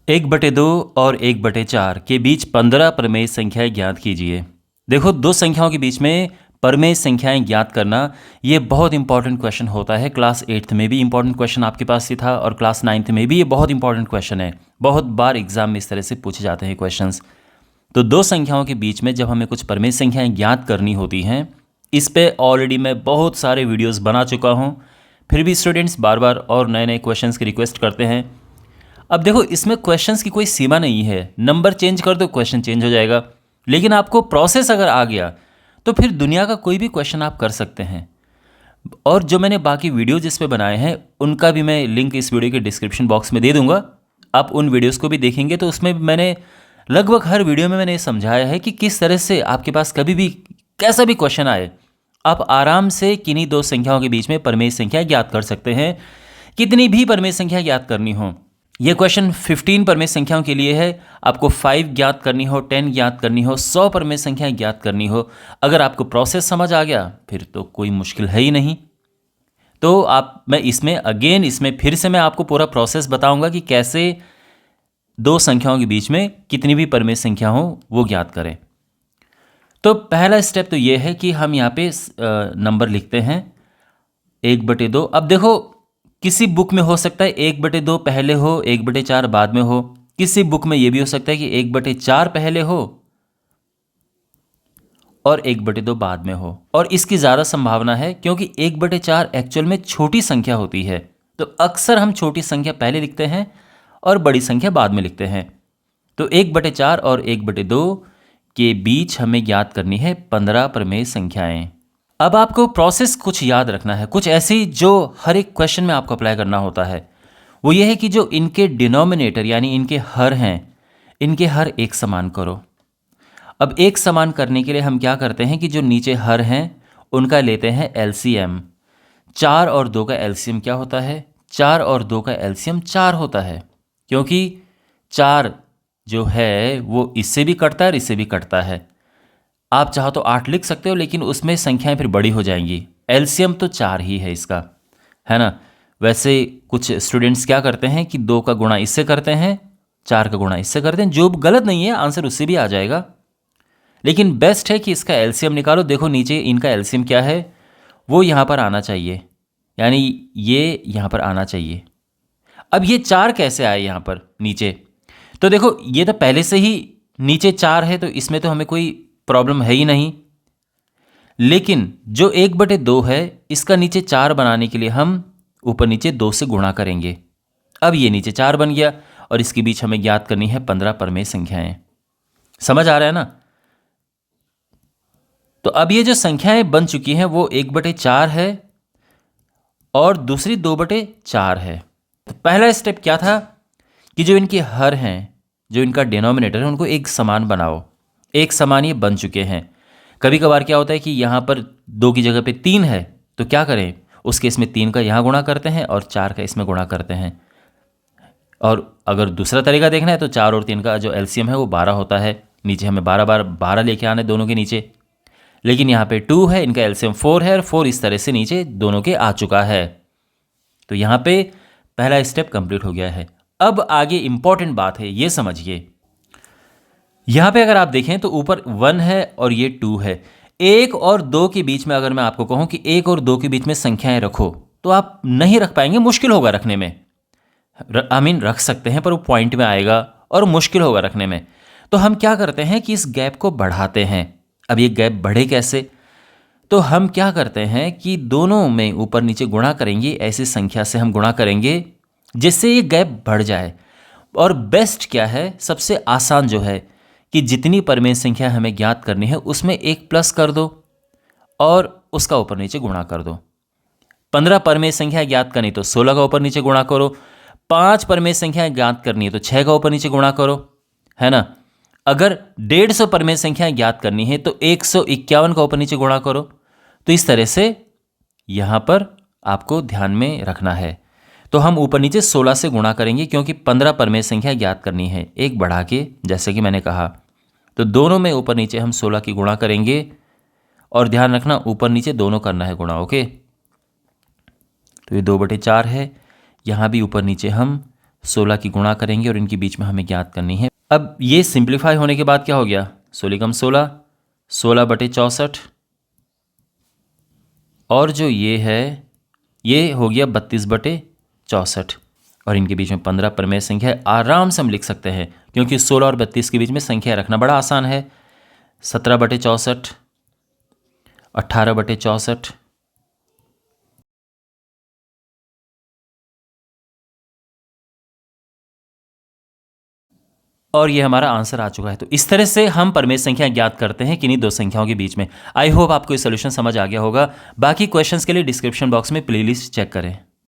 1/2 और 1/4 के बीच 15 परमेय संख्याएं ज्ञात कीजिए। देखो, दो संख्याओं के बीच में परमेय संख्याएं ज्ञात करना ये बहुत इंपॉर्टेंट क्वेश्चन होता है। क्लास 8th में भी इंपॉर्टेंट क्वेश्चन आपके पास ही था और क्लास 9th में भी ये बहुत इंपॉर्टेंट क्वेश्चन है। बहुत बार एग्जाम में इस तरह से पूछे जाते हैं क्वेश्चंस। तो दो संख्याओं के बीच में जब हमें कुछ परमेय संख्याएं ज्ञात करनी होती हैं, इस पे ऑलरेडी मैं बहुत सारे वीडियोस बना चुका हूं। फिर भी स्टूडेंट्स बार बार और नए नए क्वेश्चंस की रिक्वेस्ट करते हैं। अब देखो, इसमें क्वेश्चंस की कोई सीमा नहीं है, नंबर चेंज कर दो क्वेश्चन चेंज हो जाएगा। लेकिन आपको प्रोसेस अगर आ गया तो फिर दुनिया का कोई भी क्वेश्चन आप कर सकते हैं। और जो मैंने बाकी वीडियो जिस पे बनाए हैं उनका भी मैं लिंक इस वीडियो के डिस्क्रिप्शन बॉक्स में दे दूंगा। आप उन वीडियोस को भी देखेंगे तो उसमें मैंने लगभग हर वीडियो में मैंने ये समझाया है कि किस तरह से आपके पास कभी भी कैसा भी क्वेश्चन आए, आप आराम से किन्हीं दो संख्याओं के बीच में परमेय संख्या ज्ञात कर सकते हैं। कितनी भी परमेय संख्या ज्ञात करनी हो। यह क्वेश्चन 15 परमेय संख्याओं के लिए है। आपको 5 ज्ञात करनी हो, 10 ज्ञात करनी हो, 100 परमेय संख्या ज्ञात करनी हो, अगर आपको प्रोसेस समझ आ गया फिर तो कोई मुश्किल है ही नहीं। तो इसमें फिर से मैं आपको पूरा प्रोसेस बताऊंगा कि कैसे दो संख्याओं के बीच में कितनी भी परमेय संख्या हो वो ज्ञात करें। तो पहला स्टेप तो ये है कि हम यहाँ पे नंबर लिखते हैं 1/2। अब देखो, किसी बुक में हो सकता है 1/2 पहले हो, 1/4 बाद में हो। किसी बुक में यह भी हो सकता है कि 1/4 पहले हो और 1/2 बाद में हो। और इसकी ज़्यादा संभावना है क्योंकि 1/4 एक्चुअल में छोटी संख्या होती है। तो अक्सर हम छोटी संख्या पहले लिखते हैं और बड़ी संख्या बाद में लिखते हैं। तो 1/4 और 1/2 के बीच हमें ज्ञात करनी है 15 परमेय संख्याएं। अब आपको प्रोसेस कुछ याद रखना है, कुछ ऐसी जो हर एक क्वेश्चन में आपको अप्लाई करना होता है। वो ये है कि जो इनके डिनोमिनेटर यानी इनके हर हैं, इनके हर एक समान करो। अब एक समान करने के लिए हम क्या करते हैं कि जो नीचे हर हैं उनका लेते हैं एलसीएम। 4 और 2 का एलसीएम क्या होता है? 4 और 2 का एलसीएम 4 होता है, क्योंकि 4 जो है वो इससे भी कटता है और इससे भी कटता है। आप चाहो तो 8 लिख सकते हो, लेकिन उसमें संख्याएं फिर बड़ी हो जाएंगी। एलसीएम तो 4 ही है इसका, है ना। वैसे कुछ स्टूडेंट्स क्या करते हैं कि 2 का गुणा इससे करते हैं, 4 का गुणा इससे करते हैं, जो गलत नहीं है, आंसर उससे भी आ जाएगा। लेकिन बेस्ट है कि इसका एलसीएम निकालो। देखो नीचे इनका एलसीएम क्या है, वो यहाँ पर आना चाहिए, यानी ये यहाँ पर आना चाहिए। अब ये 4 कैसे आए यहाँ पर नीचे? तो देखो, ये तो पहले से ही नीचे 4 है, तो इसमें तो हमें कोई प्रॉब्लम है ही नहीं। लेकिन जो 1/2 है, इसका नीचे 4 बनाने के लिए हम ऊपर नीचे 2 से गुणा करेंगे। अब ये नीचे 4 बन गया और इसके बीच हमें ज्ञात करनी है 15 परमेय संख्याएं। समझ आ रहा है ना? तो अब ये जो संख्याएं बन चुकी हैं वो 1/4 है और दूसरी 2/4 है। तो पहला स्टेप क्या था कि जो इनके हर हैं, जो इनका डिनोमिनेटर है, उनको एक समान बनाओ। एक समान ये बन चुके हैं। कभी कभार क्या होता है कि यहाँ पर 2 की जगह पे 3 है, तो क्या करें, उस केस में 3 का यहाँ गुणा करते हैं और 4 का इसमें गुणा करते हैं। और अगर दूसरा तरीका देखना है तो 4 और 3 का जो एलसीएम है वो 12 होता है। नीचे हमें 12 लेके आना है दोनों के नीचे। लेकिन यहाँ पे 2 है, इनका एलसीएम 4 है और 4 इस तरह से नीचे दोनों के आ चुका है। तो यहाँ पे पहला स्टेप कंप्लीट हो गया है। अब आगे इंपॉर्टेंट बात है, ये समझिए। यहाँ पे अगर आप देखें तो ऊपर 1 है और ये 2 है। 1 और 2 के बीच में अगर मैं आपको कहूँ कि 1 और 2 के बीच में संख्याएं रखो, तो आप नहीं रख पाएंगे, मुश्किल होगा रखने में। रख सकते हैं पर वो पॉइंट में आएगा और मुश्किल होगा रखने में। तो हम क्या करते हैं कि इस गैप को बढ़ाते हैं। अब ये गैप बढ़े कैसे? तो हम क्या करते हैं कि दोनों में ऊपर नीचे गुणा करेंगे, ऐसी संख्या से हम गुणा करेंगे जिससे ये गैप बढ़ जाए। और बेस्ट क्या है, सबसे आसान जो है कि जितनी परमेय संख्या हमें ज्ञात करनी है उसमें एक प्लस कर दो और उसका ऊपर नीचे गुणा कर दो। 15 परमेय संख्या ज्ञात करनी तो 16 का ऊपर नीचे गुणा करो। 5 परमेय संख्या ज्ञात करनी है तो 6 का ऊपर नीचे गुणा करो, है ना। अगर 150 परमेय संख्या ज्ञात करनी है तो 151 का ऊपर नीचे गुणा करो। तो इस तरह से यहां पर आपको ध्यान में रखना है। तो हम ऊपर नीचे 16 से गुणा करेंगे क्योंकि 15 परमेय संख्या ज्ञात करनी है, एक बढ़ा के, जैसे कि मैंने कहा। तो दोनों में ऊपर नीचे हम 16 की गुणा करेंगे और ध्यान रखना ऊपर नीचे दोनों करना है गुणा, ओके। तो ये 2/4 है, यहाँ भी ऊपर नीचे हम 16 की गुणा करेंगे और इनके बीच में हमें ज्ञात करनी है। अब ये सिंप्लीफाई होने के बाद क्या हो गया, 16 कम 16, 16/64, और जो ये है ये हो गया 32/64, और इनके बीच में 15 परमेय संख्या है। आराम से हम लिख सकते हैं क्योंकि 16 और 32 के बीच में संख्या रखना बड़ा आसान है। 17/64, 18/64, और ये हमारा आंसर आ चुका है। तो इस तरह से हम परमेय संख्या ज्ञात करते हैं किन्हीं दो संख्याओं के बीच में। आई होप आपको ये सोल्यूशन समझ आ गया होगा। बाकी क्वेश्चंस के लिए डिस्क्रिप्शन बॉक्स में प्लेलिस्ट चेक करें।